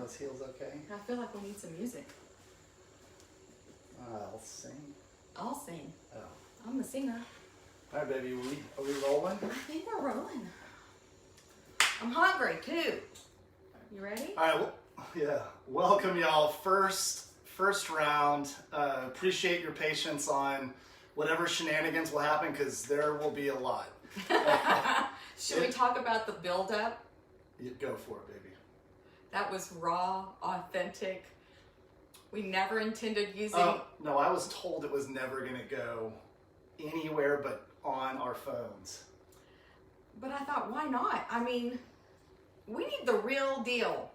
those heels okay? I feel like we need some music. I'll sing. I'll sing. Oh. I'm the singer. All right, baby, are we rolling? I think we're rolling. I'm hungry too. You ready? All right, yeah. Welcome, y'all. First round. Appreciate your patience on whatever shenanigans will happen, because there will be a lot. Should we talk about the build-up? You go for it, baby. That was raw, authentic. We never intended using... No, I was told it was never going to go anywhere but on our phones. But I thought, why not? I mean, we need the real deal,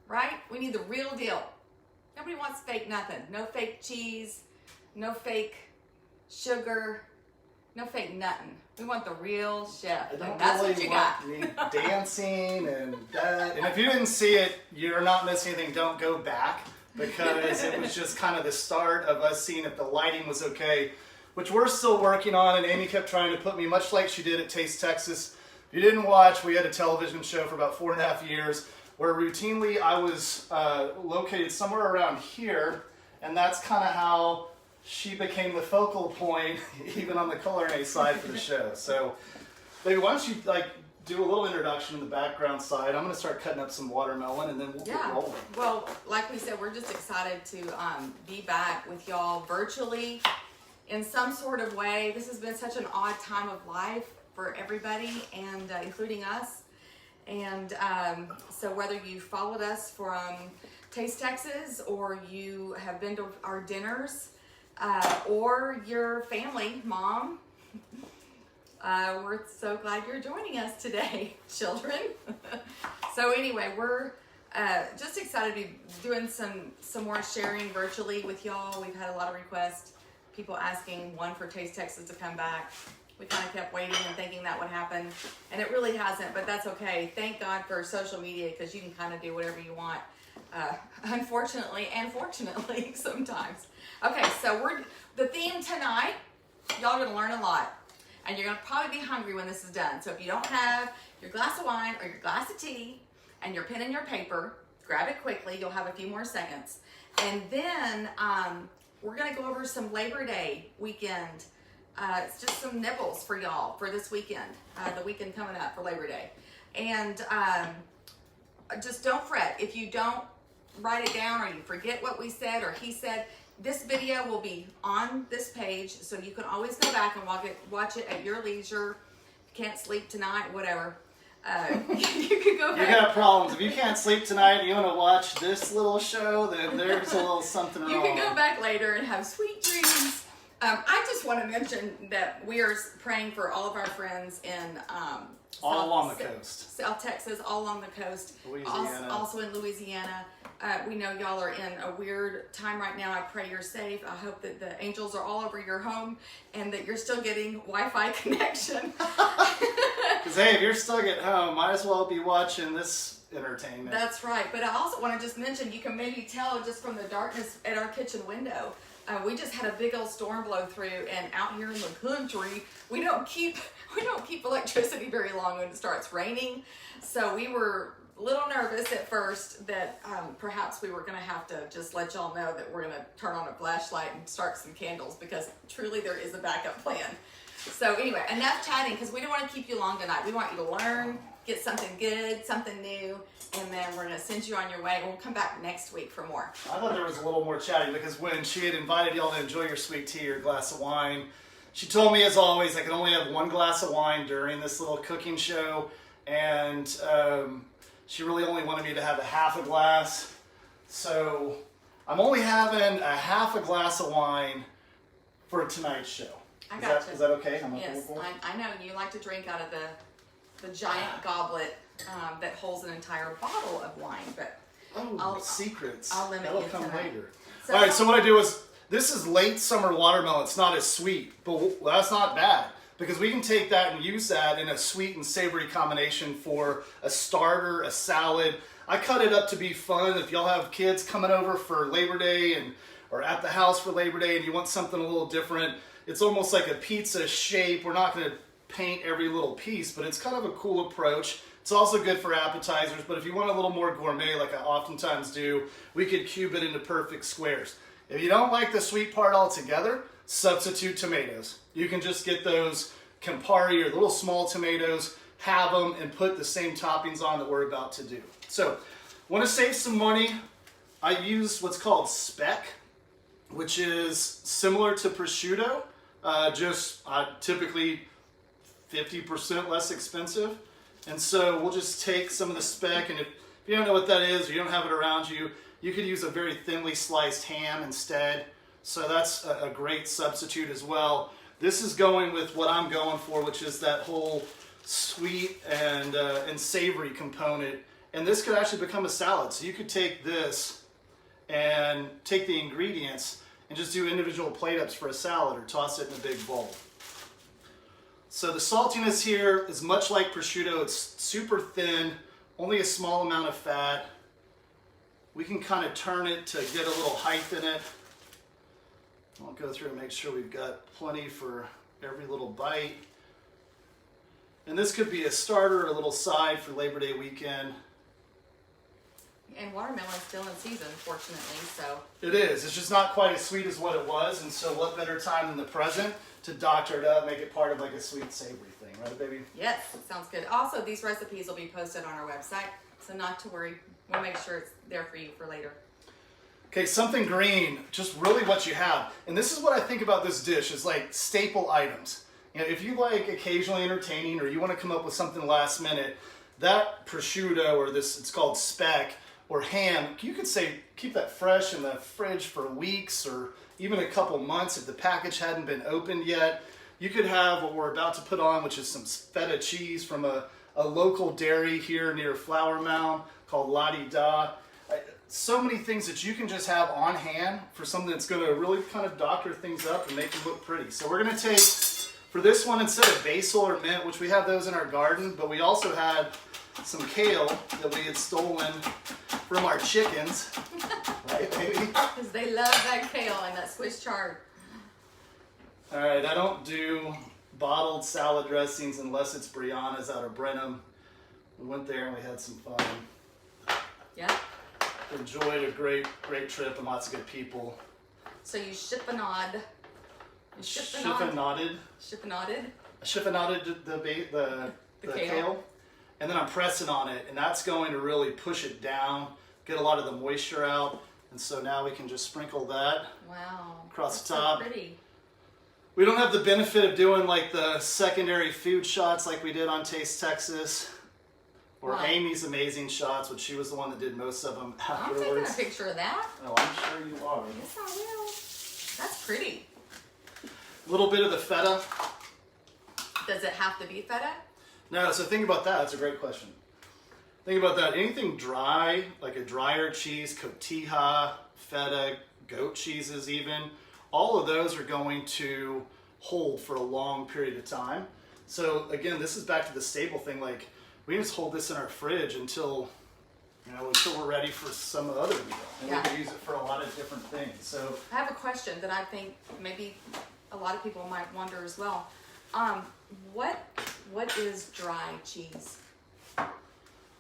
right? We need the real deal. Nobody wants fake nothing. No fake cheese, no fake sugar, no fake nothing. We want the real chef. I don't That's really what you want got. dancing and that. And if you didn't see it, you're not missing anything. Don't go back, because it was just kind of the start of us seeing if the lighting was okay, which we're still working on. And Amy kept trying to put me, much like she did at Taste Texas. If you didn't watch, we had a television show for about 4.5 years where routinely I was located somewhere around here, and that's kind of how she became the focal point, even on the culinary side for the show. So, baby, why don't you do a little introduction in the background side? I'm going to start cutting up some watermelon, and then we'll get rolling. Well, like we said, we're just excited to be back with y'all virtually in some sort of way. This has been such an odd time of life for everybody, and including us. And so whether you followed us from Taste Texas, or you have been to our dinners, or your family, mom, we're so glad you're joining us today, children. So anyway, we're just excited to be doing some more sharing virtually with y'all. We've had a lot of requests, people asking, one, for Taste Texas to come back. We kind of kept waiting and thinking that would happen, and it really hasn't, but that's okay. Thank God for social media, because you can kind of do whatever you want, unfortunately and fortunately sometimes. Okay, so the theme tonight, y'all are going to learn a lot, and you're going to probably be hungry when this is done. So if you don't have your glass of wine or your glass of tea and your pen and your paper, grab it quickly. You'll have a few more seconds. And then we're going to go over some Labor Day weekend. It's just some nibbles for y'all for this weekend, the weekend coming up for Labor Day. And just don't fret. If you don't write it down, or you forget what we said or he said, this video will be on this page, so you can always go back and watch it at your leisure. If you can't sleep tonight, whatever. You can go back. You got problems. If you can't sleep tonight and you want to watch this little show, then there's a little something wrong. You can go back later and have sweet dreams. I just want to mention that we are praying for all of our friends in all along the coast. South Texas, all along the coast. Louisiana. Also in Louisiana. We know y'all are in a weird time right now. I pray you're safe. I hope that the angels are all over your home and that you're still getting Wi-Fi connection. Because, hey, if you're stuck at home, might as well be watching this entertainment. That's right. But I also want to just mention, you can maybe tell just from the darkness at our kitchen window, we just had a big old storm blow through, and out here in the country, we don't keep electricity very long when it starts raining. So we were a little nervous at first that perhaps we were going to have to just let y'all know that we're going to turn on a flashlight and start some candles, because truly there is a backup plan. So anyway, enough chatting, because we don't want to keep you long tonight. We want you to learn, get something good, something new, and then we're going to send you on your way, and we'll come back next week for more. I thought there was a little more chatting, because when she had invited y'all to enjoy your sweet tea or glass of wine, she told me, as always, I could only have one glass of wine during this little cooking show, and she really only wanted me to have a half a glass. So I'm only having a half a glass of wine for tonight's show. I got you. Is that okay? Yes, I know. You like to drink out of the giant goblet that holds an entire bottle of wine, but secrets. I'll limit That'll you come tonight. later. So, all right, so what I do is, this is late summer watermelon. It's not as sweet, but that's not bad, because we can take that and use that in a sweet and savory combination for a starter, a salad. I cut it up to be fun. If y'all have kids coming over for Labor Day or at the house for Labor Day and you want something a little different, it's almost like a pizza shape. We're not going to paint every little piece, but it's kind of a cool approach. It's also good for appetizers, but if you want a little more gourmet, like I oftentimes do, we could cube it into perfect squares. If you don't like the sweet part altogether, substitute tomatoes. You can just get those Campari or little small tomatoes, have them, and put the same toppings on that we're about to do. So, want to save some money? I use what's called speck, which is similar to prosciutto, just typically 50% less expensive. And so we'll just take some of the speck, and if you don't know what that is or you don't have it around you, you could use a very thinly sliced ham instead. So that's a great substitute as well. This is going with what I'm going for, which is that whole sweet and savory component. And this could actually become a salad. So you could take this and take the ingredients and just do individual plate ups for a salad or toss it in a big bowl. So the saltiness here is much like prosciutto. It's super thin, only a small amount of fat. We can kind of turn it to get a little height in it. I'll go through and make sure we've got plenty for every little bite. And this could be a starter or a little side for Labor Day weekend. And watermelon's still in season, fortunately, so. It is. It's just not quite as sweet as what it was, and so what better time than the present to doctor it up, make it part of like a sweet savory thing, right, baby? Yes, sounds good. Also, these recipes will be posted on our website, so not to worry. We'll make sure it's there for you for later. Okay, something green, just really what you have. And this is what I think about this dish, is like staple items. You know, if you like occasionally entertaining or you want to come up with something last minute, that prosciutto or this, it's called speck, or ham, you could say keep that fresh in the fridge for weeks or even a couple months if the package hadn't been opened yet. You could have what we're about to put on, which is some feta cheese from a local dairy here near Flower Mound called La Di Da. So many things that you can just have on hand for something that's going to really kind of doctor things up and make them look pretty. So we're going to take, for this one, instead of basil or mint, which we have those in our garden, but we also had some kale that we had stolen from our chickens, right, baby? Because they love that kale and that Swiss chard. All right, I don't do bottled salad dressings unless it's Brianna's out of Brenham. We went there and we had some fun. Yeah. Enjoyed a great trip and lots of good people. So you chiffonade. Chiffonaded. Chiffonaded? I chiffonaded the kale. And then I'm pressing on it, and that's going to really push it down, get a lot of the moisture out. And so now we can just sprinkle that across the top. So pretty. We don't have the benefit of doing like the secondary food shots like we did on Taste Texas, or Amy's amazing shots, which she was the one that did most of them afterwards. I'm taking a picture of that. Oh, I'm sure you are. Yes, I will. That's pretty. A little bit of the feta. Does it have to be feta? No, so think about that. That's a great question. Think about that. Anything dry, like a drier cheese, cotija, feta, goat cheeses even, all of those are going to hold for a long period of time. So again, this is back to the staple thing. Like, we just hold this in our fridge until we're ready for some other meal. And we can use it for a lot of different things. So I have a question that I think maybe a lot of people might wonder as well. What is dry cheese?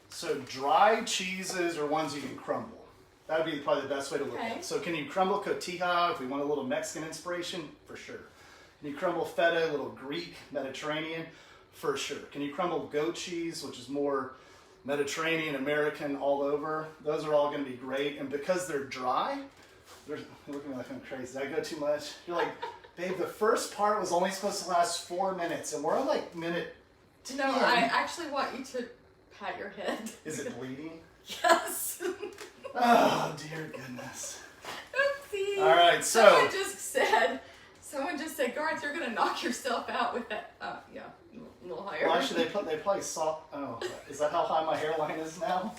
So dry cheeses are ones you can crumble. That would be probably the best way to look at it. So can you crumble cotija if we want a little Mexican inspiration? For sure. Can you crumble feta, a little Greek, Mediterranean? For sure. Can you crumble goat cheese, which is more Mediterranean, American, all over? Those are all going to be great. And because they're dry, you're looking at me like I'm crazy. Did I go too much? You're like, babe, the first part was only supposed to last 4 minutes, and we're on like minute 10. No, I actually want you to pat your head. Is it bleeding? Yes. Oh, dear goodness. Oopsie. All right, so. Someone just said, Garth, you're going to knock yourself out with that. Yeah, a little higher. Well, actually, they play soft. Oh, is that how high my hairline is now?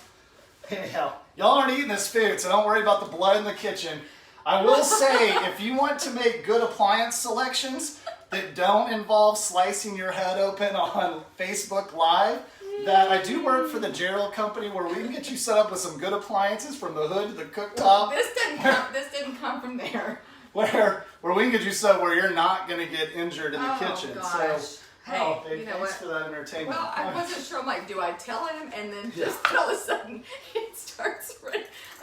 Anyhow, y'all aren't eating this food, so don't worry about the blood in the kitchen. I will say, if you want to make good appliance selections that don't involve slicing your head open on Facebook Live, that I do work for the Gerald Company, where we can get you set up with some good appliances from the hood to the cooktop. This didn't come from there. Where we can get you set where you're not going to get injured in the kitchen. Gosh. So Hey, Oh, babe, you know thanks what? for that entertainment. Well, I wasn't sure. I'm like, do I tell him? And then just all of a sudden, it starts.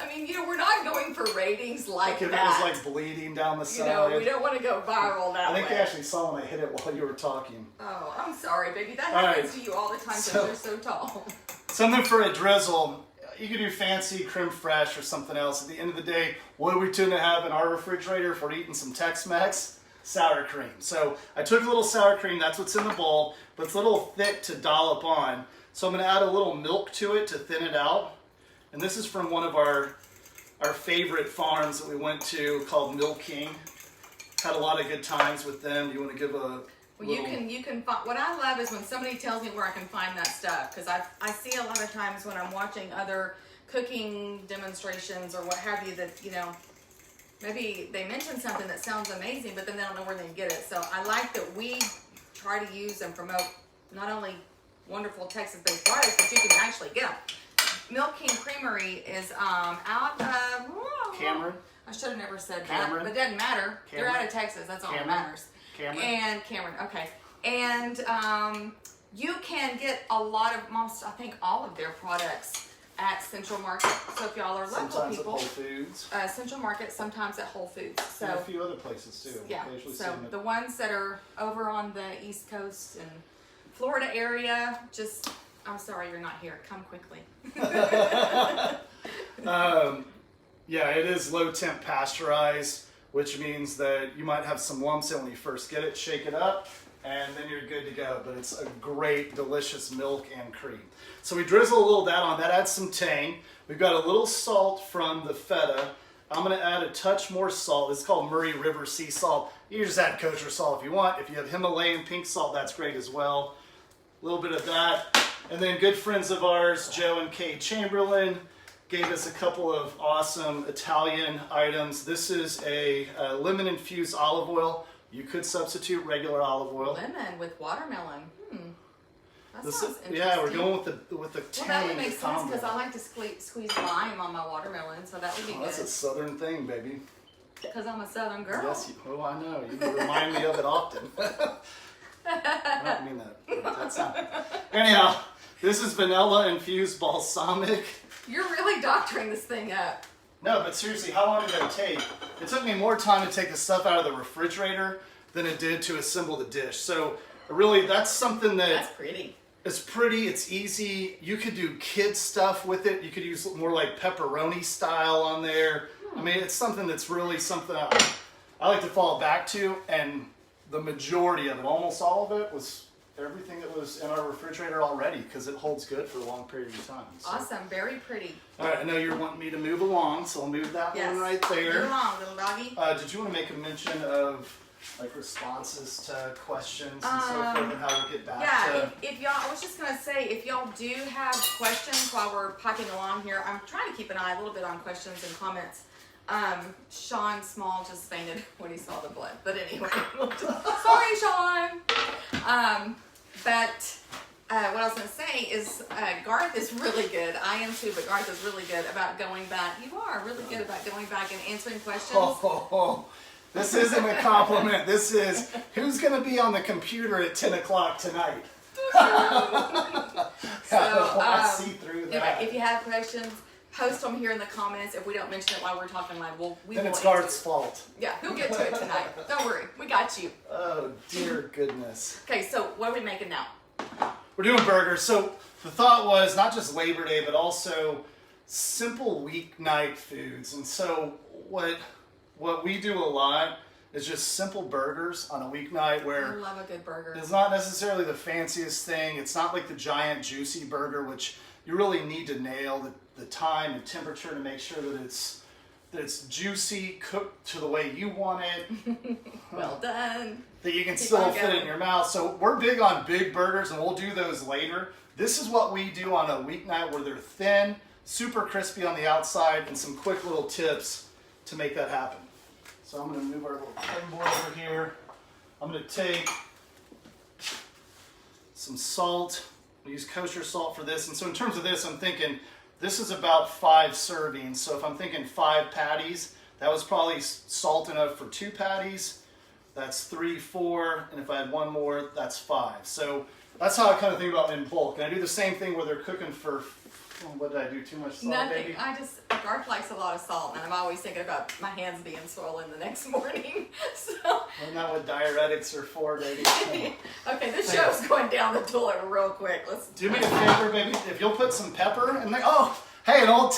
I mean, we're not going for ratings like It that. was like bleeding down the side. We don't want to go viral that way. I think they actually saw when I hit it while you were talking. Oh, I'm sorry, baby. That All happens right. to you all the time because So- you're so tall. Something for a drizzle. You could do fancy creme fraiche or something else. At the end of the day, what do we tend to have in our refrigerator if we're eating some Tex-Mex? Sour cream. So I took a little sour cream, that's what's in the bowl, but it's a little thick to dollop on. So I'm going to add a little milk to it to thin it out. And this is from one of our favorite farms that we went to called Milk King. Had a lot of good times with them. You want to give a Well, little... you can find. What I love is when somebody tells me where I can find that stuff, because I see a lot of times when I'm watching other cooking demonstrations or what have you that maybe they mention something that sounds amazing, but then they don't know where they can get it. So I like that we try to use and promote not only wonderful Texas-based products, but you can actually get them. Milk King Creamery is out of Cameron? I should have never said Cameron? that, but it doesn't matter. They're Cameron? out of Texas. That's all Cameron? that matters. Cameron? And Cameron, okay. And you can get a lot of, I think all of their products at Central Market. So if y'all are local Sometimes people, at Whole Foods. Central Market, sometimes at Whole Foods. So And a few other places too. yeah, Occasionally so see them at- the ones that are over on the East Coast and Florida area, just, I'm sorry you're not here. Come quickly. Yeah, it is low temp pasteurized, which means that you might have some lumps in when you first get it. Shake it up, and then you're good to go. But it's a great, delicious milk and cream. So we drizzle a little of that on. That adds some tang. We've got a little salt from the feta. I'm going to add a touch more salt. It's called Murray River Sea Salt. You just add kosher salt if you want. If you have Himalayan pink salt, that's great as well. A little bit of that. And then good friends of ours, Joe and Kay Chamberlain, gave us a couple of awesome Italian items. This is a lemon-infused olive oil. You could substitute regular olive oil. Lemon with watermelon. That This sounds is, interesting. yeah, we're going with the Well, that would tang make sense combo. because I like to squeeze lime on my watermelon, so that would be Oh, that's a good. southern thing, baby. Because I'm a Southern girl. Yes, oh, I know. You remind me of it often. I don't mean that. That's not. Anyhow, this is vanilla-infused balsamic. You're really doctoring this thing up. No, but seriously, how long did it take? It took me more time to take the stuff out of the refrigerator than it did to assemble the dish. So really, that's something That's pretty. it's pretty, it's easy. You could do kid stuff with it. You could use more like pepperoni style on there. I mean, it's something that's really something I like to fall back to, and the majority of it, almost all of it, was everything that was in our refrigerator already because it holds good for a long period of time. So. Awesome. Very pretty. All right, I know you're wanting me to move along, so I'll move that Yes. one right there. Move along, little doggy. Did you want to make a mention of like responses to questions and so forth, and how we get back Yeah, to? if y'all, I was just going to say, if y'all do have questions while we're piping along here, I'm trying to keep an eye a little bit on questions and comments. Sean Small just fainted when he saw the blood. But anyway, sorry, Sean. But what I was going to say is Garth is really good. I am too, but Garth is really good about going back. You are really good about going back and answering questions. Oh, this isn't a compliment. This is who's going to be on the computer at 10 o'clock tonight. So, I see through that. if you have questions, post them here in the comments. If we don't mention it while we're talking live, we Then will it's answer Garth's it. fault. Yeah, he'll get to it tonight. Don't worry, we got you. Oh, dear goodness. Okay, so what are we making now? We're doing burgers. So the thought was not just Labor Day, but also simple weeknight foods. And so what we do a lot is just simple burgers on a weeknight I where love a good burger. it's not necessarily the fanciest thing. It's not like the giant juicy burger, which you really need to nail the time and temperature to make sure that it's juicy, cooked to the way you want it. Well done. That you can Keep still on fit it in going. your mouth. So we're big on big burgers, and we'll do those later. This is what we do on a weeknight where they're thin, super crispy on the outside, and some quick little tips to make that happen. So I'm going to move our little cutting board over here. I'm going to take some salt. We use kosher salt for this. And so in terms of this, I'm thinking this is about 5 servings. So if I'm thinking 5 patties, that was probably salt enough for 2 patties. that's 3, 4, and if I had one more, that's 5. So that's how I kind of think about it in bulk. And I do the same thing where they're cooking for, what did I do, too much salt, Nothing. baby? Garth likes a lot of salt, and I'm always thinking about my hands being swollen the next morning. So. Isn't that what diuretics are for, baby? Okay, this show's going down the toilet real quick. Let's Do me a favor, baby. If you'll put some pepper in there. Oh, hey, an old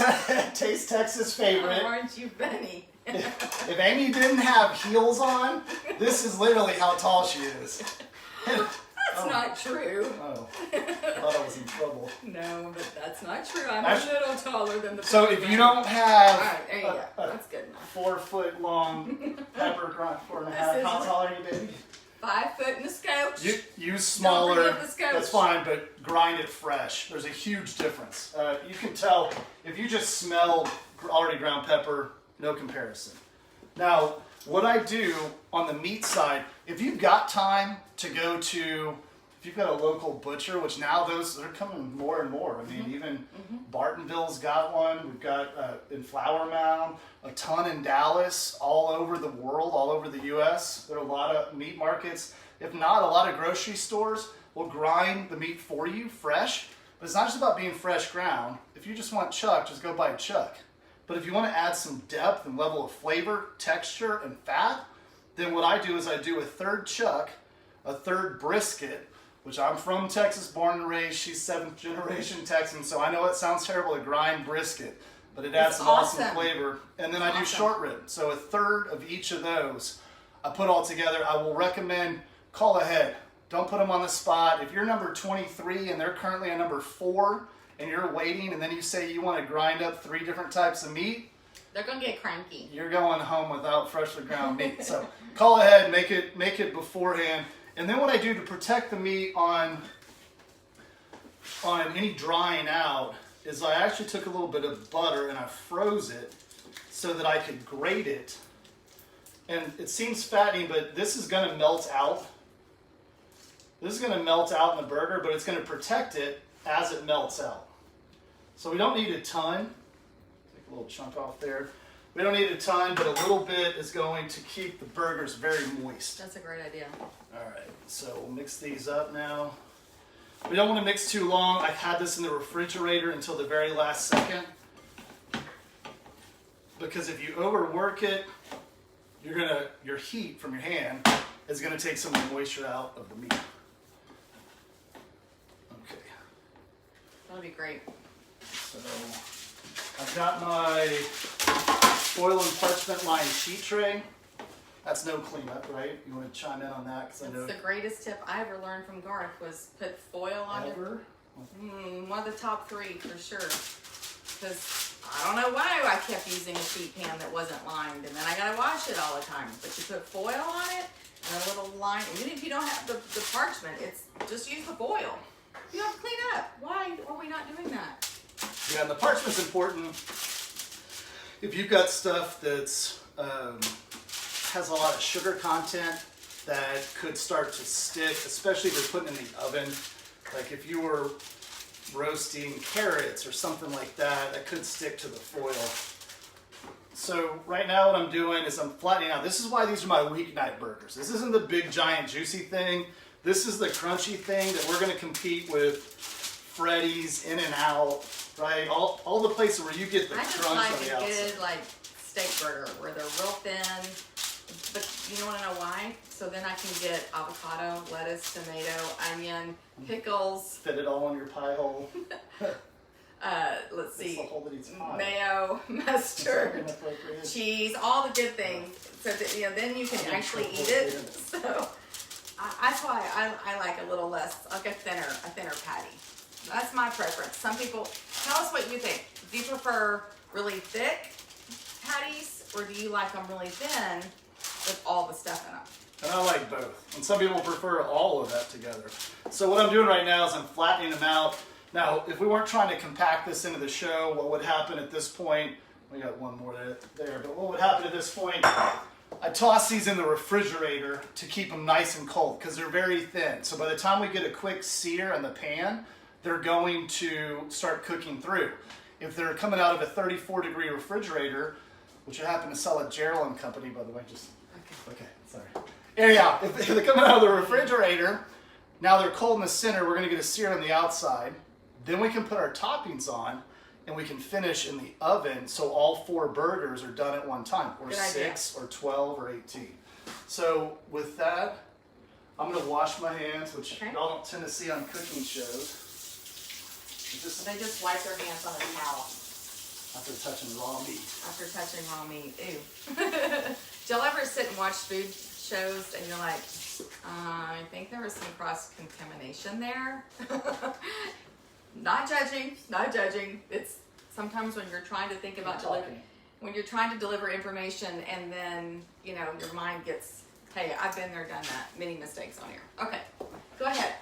Taste Texas favorite. Aren't you funny? If Amy didn't have heels on, this is literally how tall she is. That's not true. Oh, I thought I was in trouble. No, but that's not true. I'm Actually, a little taller than the So if you don't have All right, there you go. That's good enough. 4 foot long pepper grind, 4.5, how tall are you, baby? 5 foot in the scotch. Use smaller, forget the scotch. that's fine, but grind it fresh. There's a huge difference. You can tell if you just smell already ground pepper, no comparison. Now, what I do on the meat side, if you've got time to go to, if you've got a local butcher, which now they're coming more and more. I mean, even Bartonville's got one. We've got in Flower Mound, a ton in Dallas, all over the world, all over the U.S. There are a lot of meat markets. If not, a lot of grocery stores will grind the meat for you fresh. But it's not just about being fresh ground. If you just want chuck, just go buy chuck. But if you want to add some depth and level of flavor, texture, and fat, then what I do is I do a third chuck, a third brisket, which I'm from Texas, born and raised. She's 7th generation Texan, so I know it sounds terrible to grind brisket, but it adds some awesome flavor. And then I do short rib, so a third of each of those I put all together. I will recommend call ahead. Don't put them on the spot. If you're number 23 and they're currently at number 4, and you're waiting, and then you say you want to grind up 3 different types of meat, they're gonna get cranky. You're going home without freshly ground meat. So call ahead, make it beforehand. And then what I do to protect the meat on any drying out is I actually took a little bit of butter and I froze it so that I could grate it. And it seems fattening, but this is going to melt out. This is going to melt out in the burger, but it's going to protect it as it melts out. So we don't need a ton. Take a little chunk off there. We don't need a ton, but a little bit is going to keep the burgers very moist. That's a great idea. All right, so we'll mix these up now. We don't want to mix too long. I had this in the refrigerator until the very last second. Because if you overwork it, your heat from your hand is gonna take some of the moisture out of the meat. Okay. That'll be great. So I've got my foil and parchment lined sheet tray. That's no cleanup, right? You want to chime in on that? Because I know That's the greatest tip I ever learned from Garth was put foil on it. One of the top 3 for sure. Because I don't know why I kept using a sheet pan that wasn't lined, and then I gotta wash it all the time. But you put foil on it and a little line. Even if you don't have the parchment, it's just use the foil. You don't have to clean up. Why are we not doing that? Yeah, and the parchment's important if you've got stuff that's has a lot of sugar content that could start to stick, especially if you're putting it in the oven. Like if you were roasting carrots or something like that, that could stick to the foil. So right now what I'm doing is I'm flattening out. This is why these are my weeknight burgers. This isn't the big giant juicy thing. This is the crunchy thing that we're going to compete with Freddy's, In-N-Out, right? All the places where you get the crunch on the outside. I just like a good steak burger where they're real thin. But you want to know why? So then I can get avocado, lettuce, tomato, onion, pickles. Fit it all in your pie hole. Let's see, the hole that eats pie. Mayo, mustard, cheese, all the good things. So that, then you can actually eat it. So that's why I like a little less, like a thinner patty. That's my preference. Some people, tell us what you think. Do you prefer really thick patties, or do you like them really thin with all the stuff in them? And I like both. And some people prefer all of that together. So what I'm doing right now is I'm flattening them out. Now, if we weren't trying to compact this into the show, what would happen at this point, we got one more there, but what would happen at this point, I toss these in the refrigerator to keep them nice and cold because they're very thin. So by the time we get a quick sear in the pan, they're going to start cooking through. If they're coming out of a 34-degree refrigerator, which I happen to sell at Gerald & Company, by the way, just, okay, sorry. And yeah, if they're coming out of the refrigerator, now they're cold in the center, we're gonna get a sear on the outside. Then we can put our toppings on and we can finish in the oven so all 4 burgers are done at one time, or 6 or 12 or 18. So with that, I'm gonna wash my hands, which y'all don't tend to see on cooking shows. They just wipe their hands on a towel. After touching raw meat. After touching raw meat, ew. Do y'all ever sit and watch food shows and you're like, I think there was some cross-contamination there? Not judging, not judging. It's sometimes when you're trying to think about when you're trying to deliver information and then, you know, your mind gets, hey, I've been there, done that. Many mistakes on here. Okay, go ahead.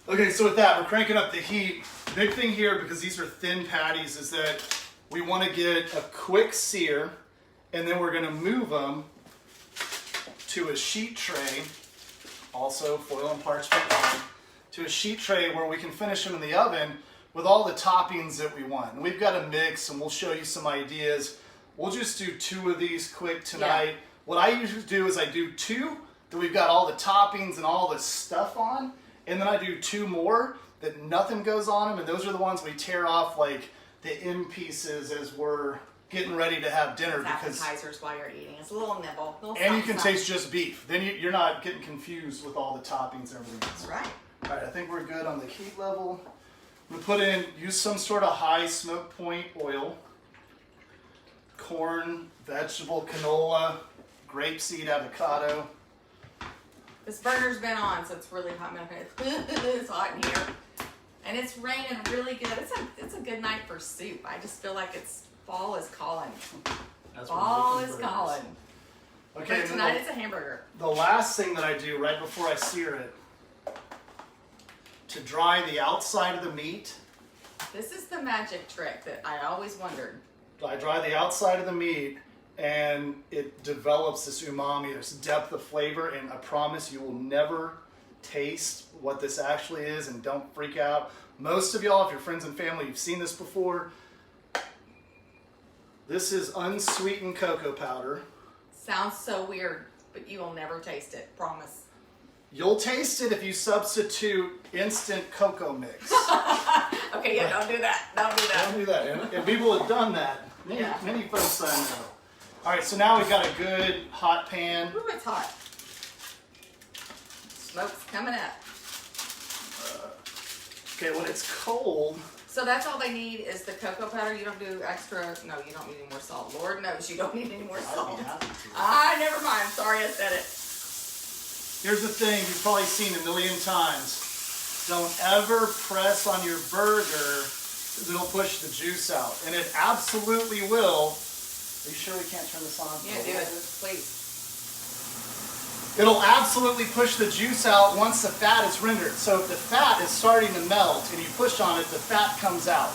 Okay, so with that, we're cranking up the heat. Big thing here, because these are thin patties, is that we want to get a quick sear, and then we're going to move them to a sheet tray, also foil and parchment on, to a sheet tray where we can finish them in the oven with all the toppings that we want. And we've got a mix, and we'll show you some ideas. We'll just do 2 of these quick tonight. Yeah. What I usually do is I do 2 that we've got all the toppings and all the stuff on, and then I do 2 more that nothing goes on them, and those are the ones we tear off like the end pieces as we're getting ready to have dinner. Because appetizers while you're eating. It's a little nibble. And you can taste just beef. Then you're not getting confused with all the toppings and everything else. Right. All right, I think we're good on the heat level. I'm gonna use some sort of high smoke point oil. Corn, vegetable, canola, grapeseed, avocado. This burner's been on, so it's really hot. It's hot in here. And it's raining really good. It's a good night for soup. I just feel like fall is calling. Fall is calling. Okay, but tonight it's a hamburger. The last thing that I do right before I sear it, to dry the outside of the meat. This is the magic trick that I always wondered. I dry the outside of the meat, and it develops this umami, this depth of flavor, and I promise you will never taste what this actually is, and don't freak out. Most of y'all, if you're friends and family, you've seen this before. This is unsweetened cocoa powder. Sounds so weird, but you will never taste it, promise. You'll taste it if you substitute instant cocoa mix. Okay, yeah, don't do that. Don't do that. Don't do that. And people have done that. Many folks I know. All right, so now we've got a good hot pan. Ooh, it's hot. Smoke's coming up. Okay, when it's cold. So that's all they need is the cocoa powder. You don't do extra. No, you don't need any more salt. Lord knows you don't need any more salt. Never mind. Sorry I said it. Here's the thing you've probably seen a million times. Don't ever press on your burger because it'll push the juice out. And it absolutely will. Are you sure we can't turn this on? Yeah, do it, please. It'll absolutely push the juice out once the fat is rendered. So if the fat is starting to melt and you push on it, the fat comes out.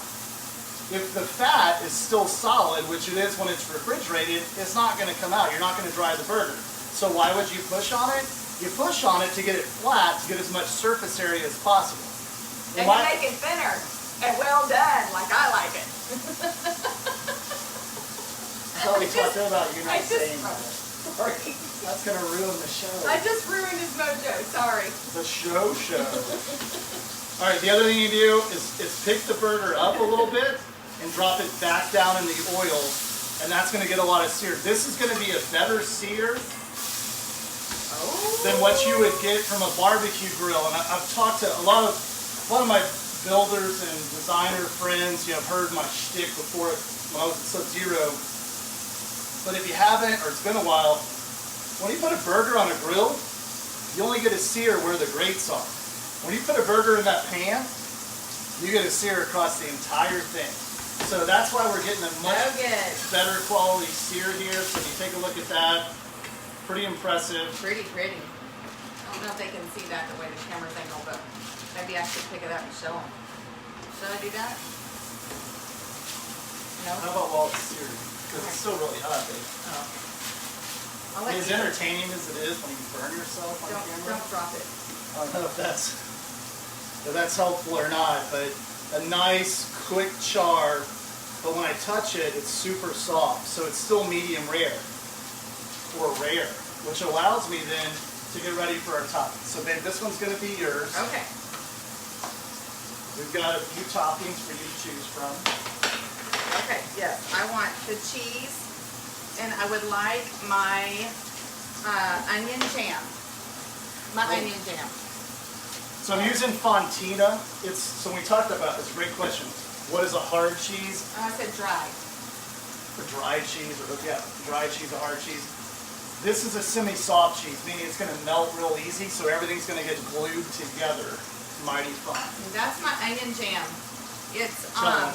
If the fat is still solid, which it is when it's refrigerated, it's not going to come out. You're not going to dry the burger. So why would you push on it? You push on it to get it flat, to get as much surface area as possible. And you make it thinner and well done, like I like it. I thought we talked about you not saying that. Sorry. That's going to ruin the show. I just ruined his mojo, sorry. The show. All right, the other thing you do is pick the burger up a little bit and drop it back down in the oil, and that's going to get a lot of sear. This is going to be a better sear than what you would get from a barbecue grill. And I've talked to a lot of my builders and designer friends. You know, I've heard my shtick before when I was at Sub-Zero. But if you haven't, or it's been a while, when you put a burger on a grill, you only get a sear where the grates are. When you put a burger in that pan, you get a sear across the entire thing. So that's why we're getting a much better quality sear here. So if you take a look at that, pretty impressive. Pretty. I don't know if they can see that the way the camera's angled, but maybe I should pick it up and show them. Should I do that? No? How about while it's seared? Because it's still really hot, babe. Oh. As entertaining as it is when you burn yourself on camera. Don't drop it. I don't know if that's helpful or not, but a nice, quick char. But when I touch it, it's super soft. So it's still medium rare, or rare, which allows me then to to get ready for our toppings. So babe, this one's gonna be yours. Okay. We've got a few toppings for you to choose from. Okay, yes. I want the cheese, and I would like my onion jam. Onion jam. So I'm using Fontina. So we talked about this. Great question. What is a hard cheese? I said dry. Or dry cheese, or yeah, dry cheese, a hard cheese. This is a semi-soft cheese, meaning it's going to melt real easy, so everything's going to get glued together. Mighty fun. That's my onion jam. It's well,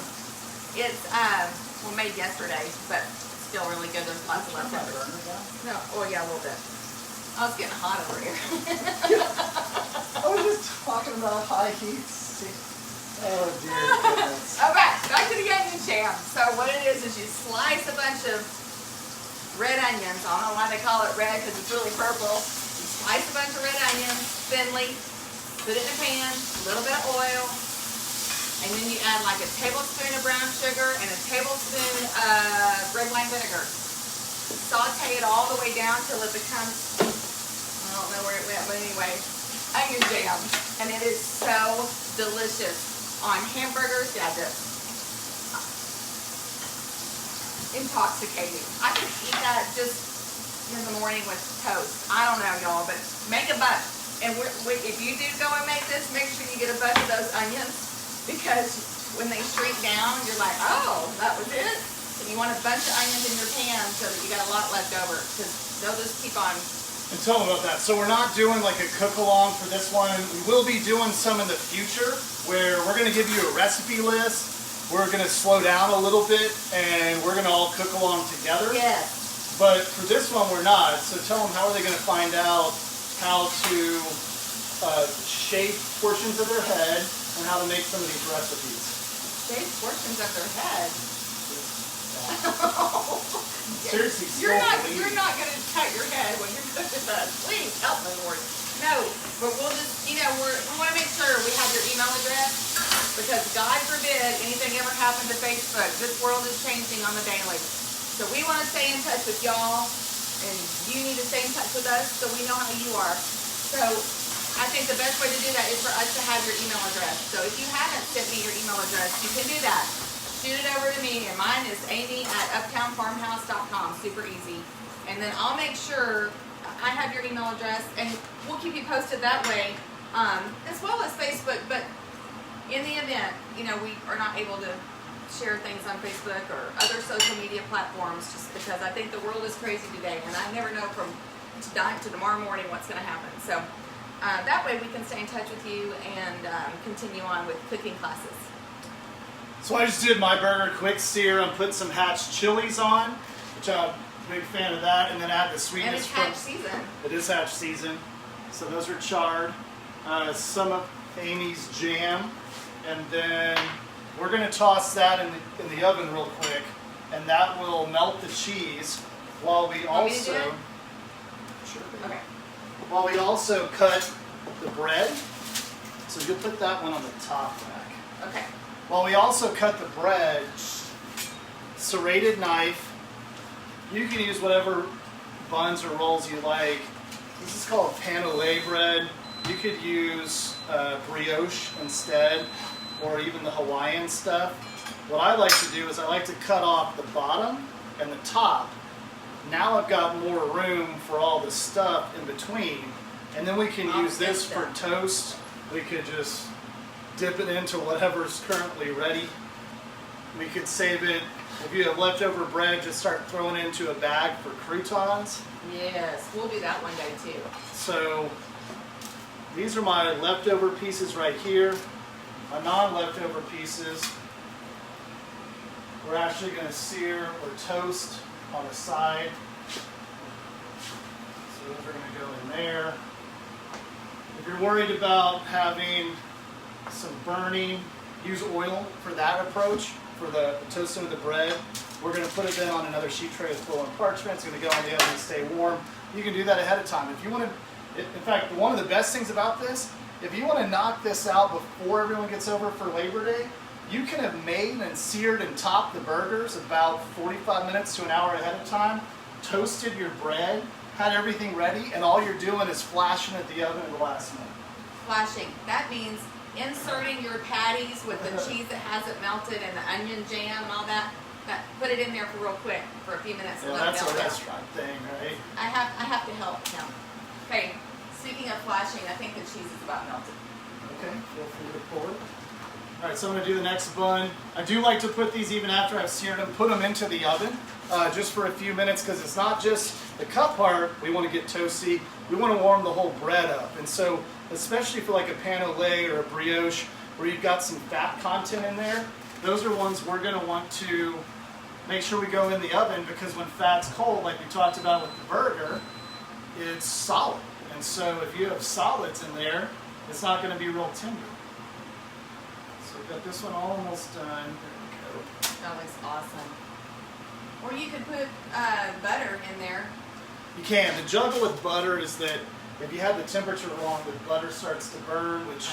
made yesterday, but still really good. There's lots of leftovers. No, oh yeah, a little bit. Oh, it's getting hot over here. I was just talking about high heat. Oh dear goodness. Okay, back to the onion jam. So what it is you slice a bunch of red onions. I don't know why they call it red because it's really purple. You slice a bunch of red onions thinly, put it in a pan, a little bit of oil, and then you add like a tablespoon of brown sugar and a tablespoon of red wine vinegar. Saute it all the way down till it becomes, I don't know where it went, but anyway, onion jam. And it is so delicious. On hamburgers, yeah, this. Intoxicating. I could eat that just in the morning with toast. I don't know, y'all, but make a bunch. And if you do go and make this, make sure you get a bunch of those onions, because when they shrink down, you're like, oh, that was it? And you want a bunch of onions in your pan so that you got a lot left over, because they'll just keep on. And tell them about that. So we're not doing like a cook-along for this one. We will be doing some in the future where we're going to give you a recipe list. We're going to slow down a little bit and we're going to all cook along together. Yes. But for this one, we're not. So tell them, how are they going to find out how to shape portions of their head and how to make some of these recipes? Shape portions of their head? Seriously, you're not going to cut your head when you're cooking that. Please help me, Lord. No, but we'll just, we want to make sure we have your email address, because God forbid anything ever happened to Facebook. This world is changing on the daily. So we want to stay in touch with y'all, and you need to stay in touch with us so we know how you are. So I think the best way to do that is for us to have your email address. So if you haven't sent me your email address, you can do that. Shoot it over to me, and mine is amy@uptownfarmhouse.com. Super easy. And then I'll make sure I have your email address, and we'll keep you posted that way, as well as Facebook. But in the event, we are not able to share things on Facebook or other social media platforms, just because I think the world is crazy today, and I never know from tonight to tomorrow morning what's going to happen. So that way we can stay in touch with you and continue on with cooking classes. So I just did my burger quick sear. I'm putting some hatch chilies on, which I'm a big fan of that, and then add the sweetness. And it's hatch season. It is hatch season. So those are charred. Some of Amy's jam, and then we're going to toss that in the oven real quick, and that will melt the cheese while we also. Sure. Okay. While we also cut the bread. So you'll put that one on the top rack. Okay. While we also cut the bread, serrated knife. You can use whatever buns or rolls you like. This is called panelet bread. You could use brioche instead, or even the Hawaiian stuff. What I like to do is I like to cut off the bottom and the top. Now I've got more room for all the stuff in between. And then we can use this for toast. We could just dip it into whatever's currently ready. We could save it. If you have leftover bread, just start throwing it into a bag for croutons. Yes, we'll do that one day too. So these are my leftover pieces right here. My non-leftover pieces, we're actually going to sear or toast on the side. So those are going to go in there. If you're worried about having some burning, use oil for that approach, for the toasting of the bread. We're going to put it then on another sheet tray with foil and parchment. It's going to go in the oven and stay warm. You can do that ahead of time. If you want to, in fact, one of the best things about this, if you want to knock this out before everyone gets over for Labor Day, you can have made and seared and topped the burgers about 45 minutes to an hour ahead of time, toasted your bread, had everything ready, and all you're doing is flashing at the oven at the last minute. Flashing. That means inserting your patties with the cheese that hasn't melted and the onion jam and all that. Put it in there for real quick for a few minutes. Yeah, that's a restaurant thing, right? I have to help now. Okay. Speaking of flashing, I think the cheese is about melted. Okay, feel free to pull it. All right, so I'm going to do the next bun. I do like to put these even after I've seared them, put them into the oven just for a few minutes because it's not just the cut part we want to get toasty. We want to warm the whole bread up. And so, especially for like a pain au lait or a brioche where you've got some fat content in there, those are ones we're going to want to make sure we go in the oven because when fat's cold, like we talked about with the burger, it's solid. And so if you have solids in there, it's not going to be real tender. So we've got this one almost done. There we go. That looks awesome. Or you could put butter in there. You can. The juggle with butter is that if you have the temperature wrong, the butter starts to burn, which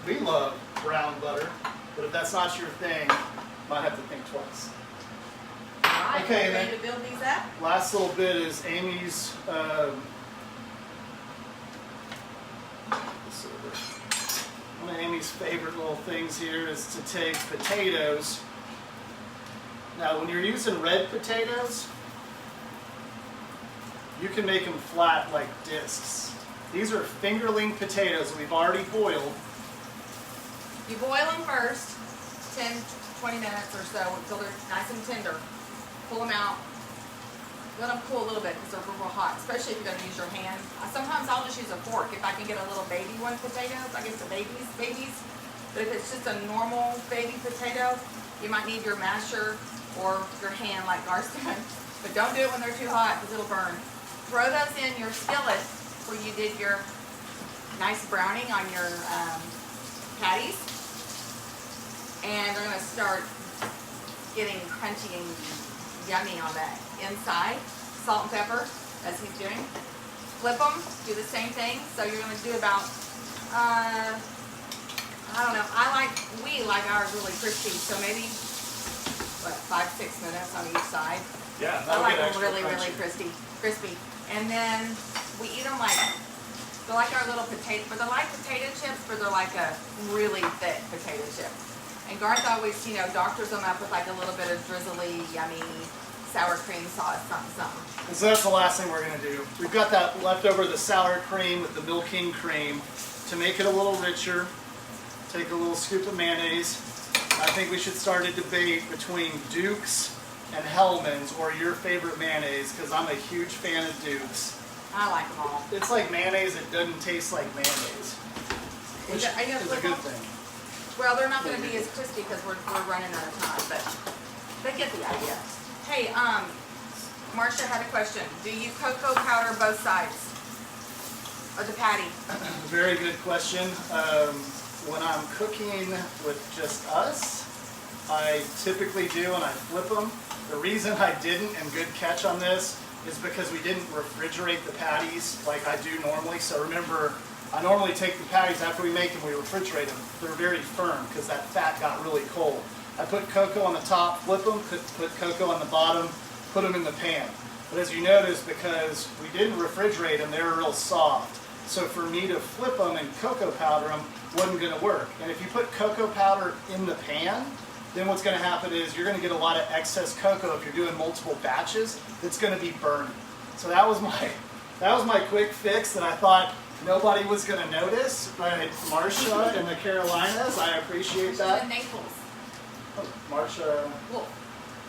we love brown butter. But if that's not your thing, you might have to think twice. All right, okay, ready to build these up? Last little bit is Amy's. One of Amy's favorite little things here is to take potatoes. Now, when you're using red potatoes, you can make them flat like discs. These are fingerling potatoes that we've already boiled. You boil them first, 10, 20 minutes or so until they're nice and tender. Pull them out. Let them cool a little bit because they're real hot, especially if you're going to use your hand. Sometimes I'll just use a fork if I can get a little baby one potatoes. I guess the babies. But if it's just a normal baby potato, you might need your masher or your hand like Garth's done. But don't do it when they're too hot because it'll burn. Throw those in your skillet where you did your nice browning on your patties. And they're going to start getting crunchy and yummy on that inside. Salt and pepper, as he's doing. Flip them, do the same thing. So you're going to do about, I don't know, we like ours really crispy. So maybe, 5-6 minutes on each side. Yeah, I like them really crispy. And then we eat them like, they're like our little potato, but they're like potato chips, but they're like a really thick potato chip. And Garth always, doctors them up with like a little bit of drizzly, yummy, sour cream sauce, something. And so that's the last thing we're going to do. We've got that leftover, the sour cream with the milking cream. To make it a little richer, take a little scoop of mayonnaise. I think we should start a debate between Duke's and Hellman's or your favorite mayonnaise because I'm a huge fan of Duke's. I like them all. It's like mayonnaise that doesn't taste like mayonnaise, which is a good thing. Well, they're not going to be as crispy because we're running out of time, but they get the idea. Hey, Marcia had a question. Do you cocoa powder both sides of the patty? Very good question. When I'm cooking with just us, I typically do and I flip them. The reason I didn't, and good catch on this, is because we didn't refrigerate the patties like I do normally. So remember, I normally take the patties after we make them, we refrigerate them. They're very firm because that fat got really cold. I put cocoa on the top, flip them, put cocoa on the bottom, put them in the pan. But as you notice, because we didn't refrigerate them, they were real soft. So for me to flip them and cocoa powder them wasn't going to work. And if you put cocoa powder in the pan, then what's going to happen is you're going to get a lot of excess cocoa if you're doing multiple batches. That's going to be burning. So that was my quick fix that I thought nobody was going to notice. But Marcia in the Carolinas, I appreciate that. In Naples. Oh, Marcia. Cool.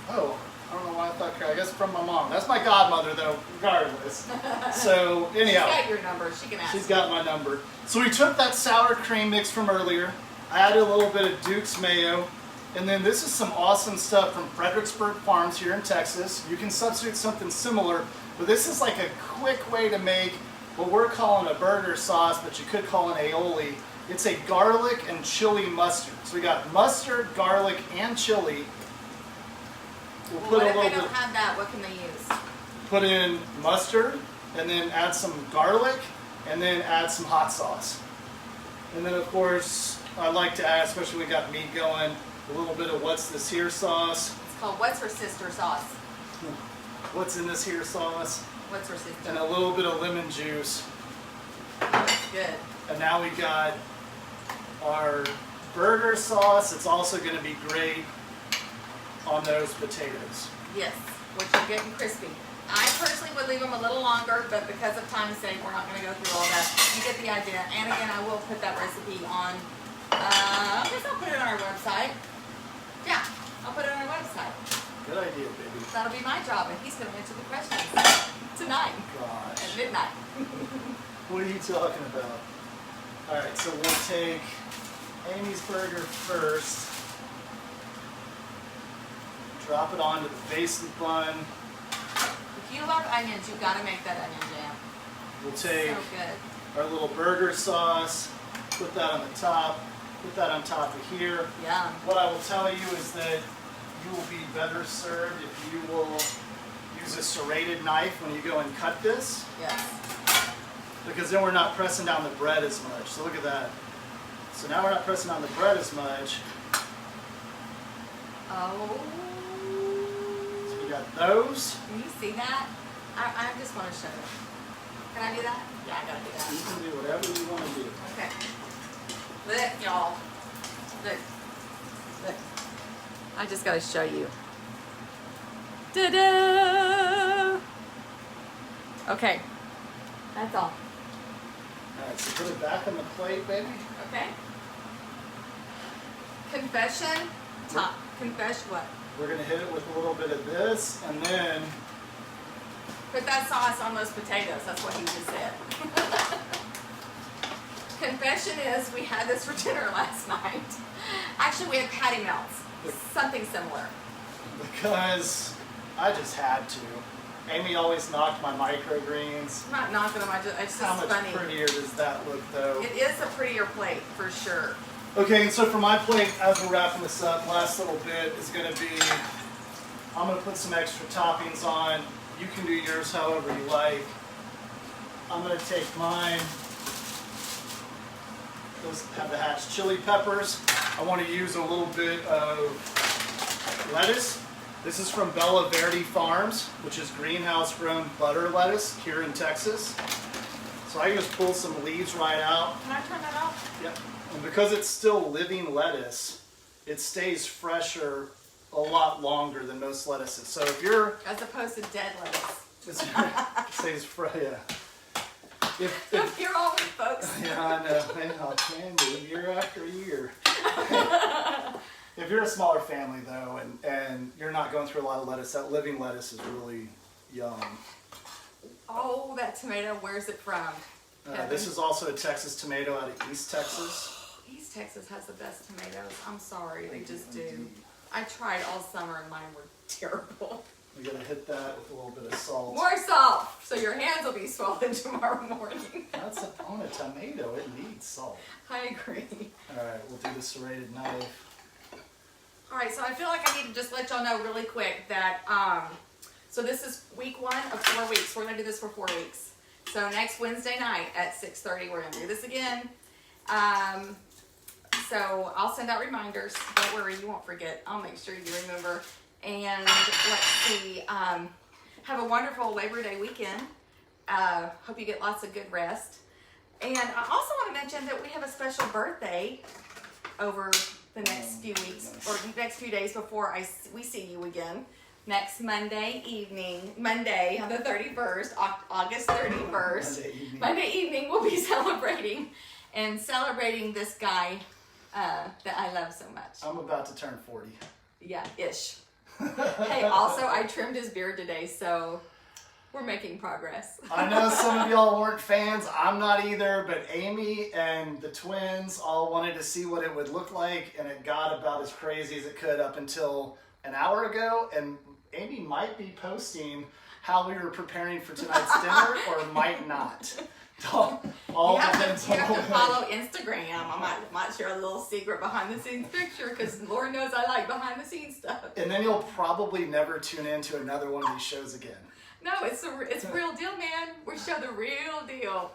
Oh, I don't know why I thought. I guess from my mom. That's my godmother, though. Regardless. So anyhow, She's got your number. She can ask. She's got my number. So we took that sour cream mix from earlier. I added a little bit of Duke's mayo. And then this is some awesome stuff from Fredericksburg Farms here in Texas. You can substitute something similar, but this is like a quick way to make what we're calling a burger sauce, but you could call it aioli. It's a garlic and chili mustard. So we got mustard, garlic, and chili. We'll put what a if little they don't bit. have that? What can they use? Put in mustard, and then add some garlic, and then add some hot sauce. And then of course, I like to add, especially when we got meat going, a little bit of what's this here sauce. It's called What's Her Sister sauce. What's in this here sauce? What's our system? and a little bit of lemon juice. That's good. And now we got our burger sauce. It's also going to be great on those potatoes. Yes, which are getting crispy. I personally would leave them a little longer, but because of time's sake, we're not going to go through all that. You get the idea. And again, I will put that recipe on, I guess I'll put it on our website. Yeah, I'll put it on our website. Good idea, baby. That'll be my job, and he's going to answer the questions tonight Gosh. at midnight. What are you talking about? All right, so we'll take Amy's burger first. Drop it onto the base of the bun. If you love onions, you've got to make that onion jam. We'll take So good. our little burger sauce, put that on the top, put that on top of here. Yum. What I will tell you is that you will be better served if you will use a serrated knife when you go and cut this, Yes. because then we're not pressing down the bread as much. So look at that. So now we're not pressing down the bread as much. Oh. So we got those. Can you see that? I just want to show you. Can I do that? Yeah, I got to do You that. can do whatever you want to do. Okay. Look, y'all. Look. Look. I just got to show you. Ta-da! Okay. That's all. All right, so put it back on the plate, baby. Okay. Confession. Confess what? We're gonna hit it with a little bit of this, and then Put that sauce on those potatoes. That's what he just said. Confession is we had this for dinner last night. Actually, we had patty melts. Something similar. because I just had to. Amy always knocked my microgreens. I'm not knocking them. It's How just much funny. prettier does that look, though? It is a prettier plate for sure. Okay, and so for my plate, as we're wrapping this up, last little bit is going to be, I'm going to put some extra toppings on. You can do yours however you like. I'm going to take mine. Those have the hatch chili peppers. I want to use a little bit of lettuce. This is from Bella Verde Farms, which is greenhouse grown butter lettuce here in Texas. So I can just pull some leaves right out. Can I turn that off? Yep. And because it's still living lettuce, it stays fresher a lot longer than most lettuces. So if you're, As opposed to dead lettuce. it stays fresh. Yeah. If You're always folks. yeah, I know. Man, I can do year after year. If you're a smaller family though, and you're not going through a lot of lettuce, that living lettuce is really yum. Oh, that tomato. Where's it from? This is also a Texas tomato out of East Texas. East Texas has the best tomatoes. I'm sorry, they just do. I tried all summer and mine were terrible. We gotta hit that with a little bit of salt. More salt, so your hands will be swollen tomorrow morning. That's on a tomato. It needs salt. I agree. All right, we'll do the serrated knife. All right, so I feel like I need to just let y'all know really quick that, so this is week 1 of 4 weeks. We're gonna do this for 4 weeks. So next Wednesday night at 6:30, we're gonna do this again. So I'll send out reminders. Don't worry, you won't forget. I'll make sure you remember. And let's see, have a wonderful Labor Day weekend. Hope you get lots of good rest. And I also want to mention that we have a special birthday over the next few weeks, or next few days before we see you again. Next Monday evening, Monday the 31st, August 31st. Monday evening we'll be celebrating this guy that I love so much. I'm about to turn 40. Yeah, ish. Hey, also I trimmed his beard today, so we're making progress. I know some of y'all weren't fans. I'm not either, but Amy and the twins all wanted to see what it would look like, and it got about as crazy as it could up until an hour ago. And Amy might be posting how we were preparing for tonight's dinner, or might not. All You have depends to on the follow Instagram. I might share a little secret behind the scenes picture because Lord knows I like behind the scenes stuff. And then you'll probably never tune in to another one of these shows again. No, it's real deal, man. We show the real deal.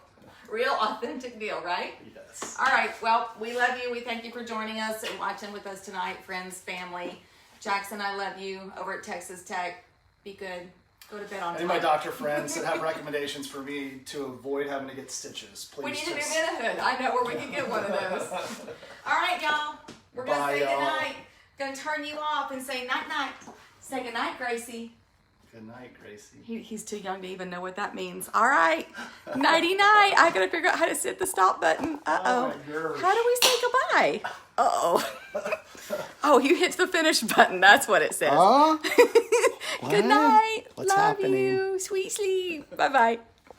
Real authentic deal, right? Yes. All right. Well, we love you. We thank you for joining us and watching with us tonight, friends, family. Jackson, I love you over at Texas Tech. Be good. Go to bed on Any of my doctor friends that have recommendations for me to avoid having to get stitches, please. We need a new Minihood. I know where we can get one of those. All right, y'all. We're going to say goodnight. Going to turn you off and say night-night. Say goodnight, Gracie. Good night, Gracie. He's too young to even know what that means. All right. Nighty-night. I got to figure out how to hit the stop button. Uh-oh. Oh, How do we say goodbye? Uh-oh. Oh, you hit the finish button. That's what it says. Good night. What's Love happening? you. Sweet sleep. Bye-bye.